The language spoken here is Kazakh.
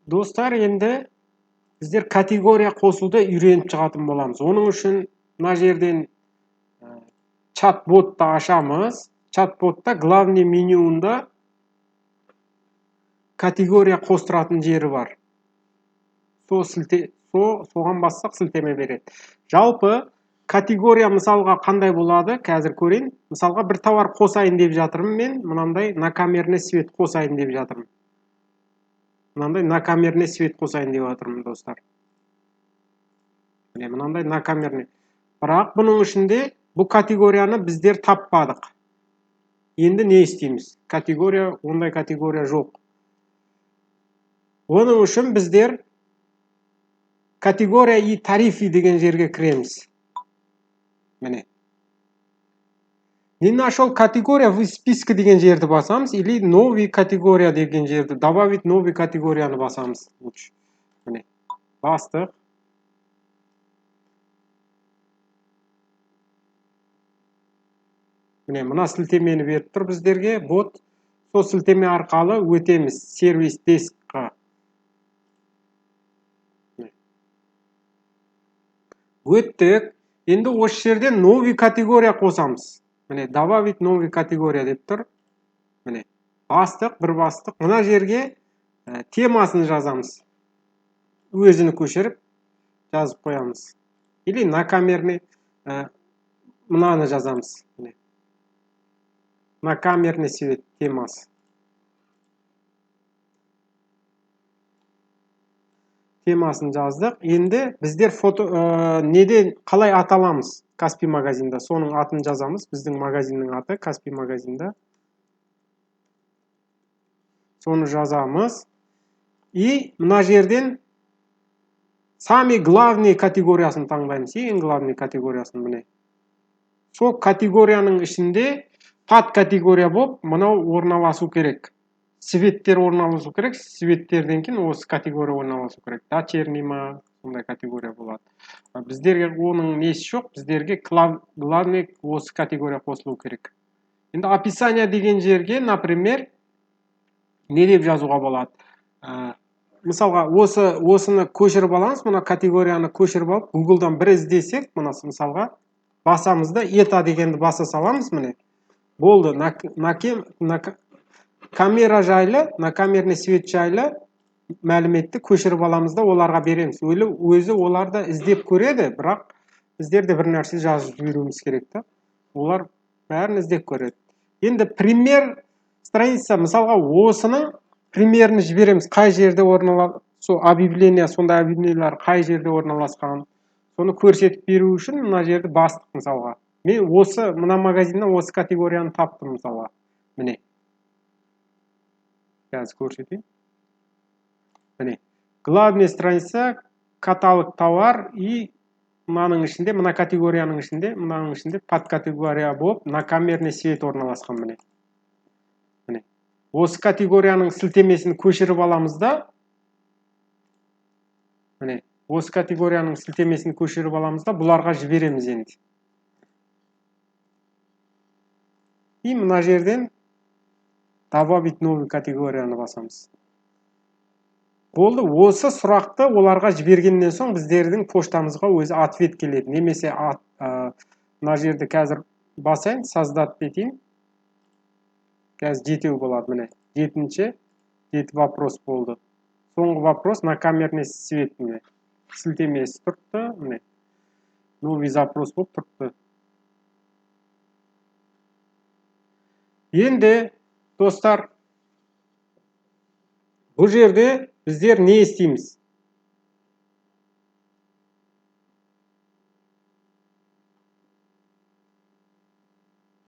Достар, енді біздер категория қосуды үйреніп шығатын боламыз. Оның үшін мына жерден чат-ботты ашамыз. Чат-ботта главный менюында категория қостыратын жері бар. Соған бассақ сілтеме береді. Жалпы категория мысалға қандай болады? Қазір көрейін. Мысалға бір товар қосайын деп жатырмын мен. Мынандай накамерный свет қосайын деп жатырмын. Мынандай накамерный свет қосайын деп жатырмын, достар. Мынандай накамерный. Бірақ бұның ішінде бұл категорияны біздер таппадық. Енді не істейміз? Ондай категория жоқ. Оның үшін біздер категория и тарифы деген жерге кіреміз. Міне. Не нашел категория в списке деген жерді басамыз, или новый категория деген жерді, добавить новый категорияны басамыз. Міне. Бастық. Міне, мына сілтемені беріп тұр біздерге. Бот. Сол сілтеме арқалы өтеміз сервис дескқа. Өттік. Енді осы жерден новый категория қосамыз. Міне, добавить новый категория деп тұр. Міне, бастық, бір бастық. Мына жерге темасын жазамыз. Өзіні көшіріп жазып қоямыз. Или накамерный мынаны жазамыз. Міне. Накамерный свет темасы. Темасын жаздық. Енді біздер неден қалай аталамыз Каспий магазинда? Соның атын жазамыз. Біздің магазиннің аты Каспий магазинда. Соны жазамыз. И мына жерден самый главный категориясын таңдаймыз. Ең главный категориясын міне. Сол категорияның ішінде пад категория болып, мынау орналасу керек. Светтер орналасу керек. Светтерден кейін осы категория орналасу керек. Дочерний ма, сондай категория болады. Біздерге оның несі жоқ. Біздерге главный осы категория қосылу керек. Енді описание деген жерге, например, не деп жазуға болады? Мысалға, осыны көшіріп аламыз, мұна категорияны көшіріп алып, Google-дан бір іздесек, мұнасы мысалға, басамызда ета дегенді баса саламыз, міне. Болды, камера жайлы, накамерный свет жайлы мәліметті көшіріп аламыз да оларға береміз. Өзі оларды іздеп көреді, бірақ біздерде бір нәрсе жазып жіберуіміз керек та. Олар бәрін іздеп көреді. Енді пример страница, мысалға, осының примерін жібереміз. Қай жерде орналасқан, сол объявление, сондай объявлениелер қай жерде орналасқан. Соны көрсетіп беру үшін мына жерді бастық, мысалға. Мен мына магазиннен осы категорияны таптым, мысалға. Міне. Қазір көрсетейін. Міне. Главный страница, каталог товар и мынаның ішінде, мына категорияның ішінде, мынаның ішінде подкатегория болып, накамерный свет орналасқан, міне. Міне. Осы категорияның сілтемесін көшіріп аламыз да. Міне. Осы категорияның сілтемесін көшіріп аламыз да, бұларға жібереміз енді. И мына жерден добавить новый категорияны басамыз. Болды, осы сұрақты оларға жібергеннен соң біздердің поштамызға өзі ответ келеді. Немесе мына жерді қазір басайын, создать етейін. Қазір 7 болады, міне. 7 вопрос болды. Соңғы вопрос накамерный свет, міне. Сілтемесі тұртты, міне. Новый запрос болып тұртты. Енді, достар, бұл жерде біздер не істейміз?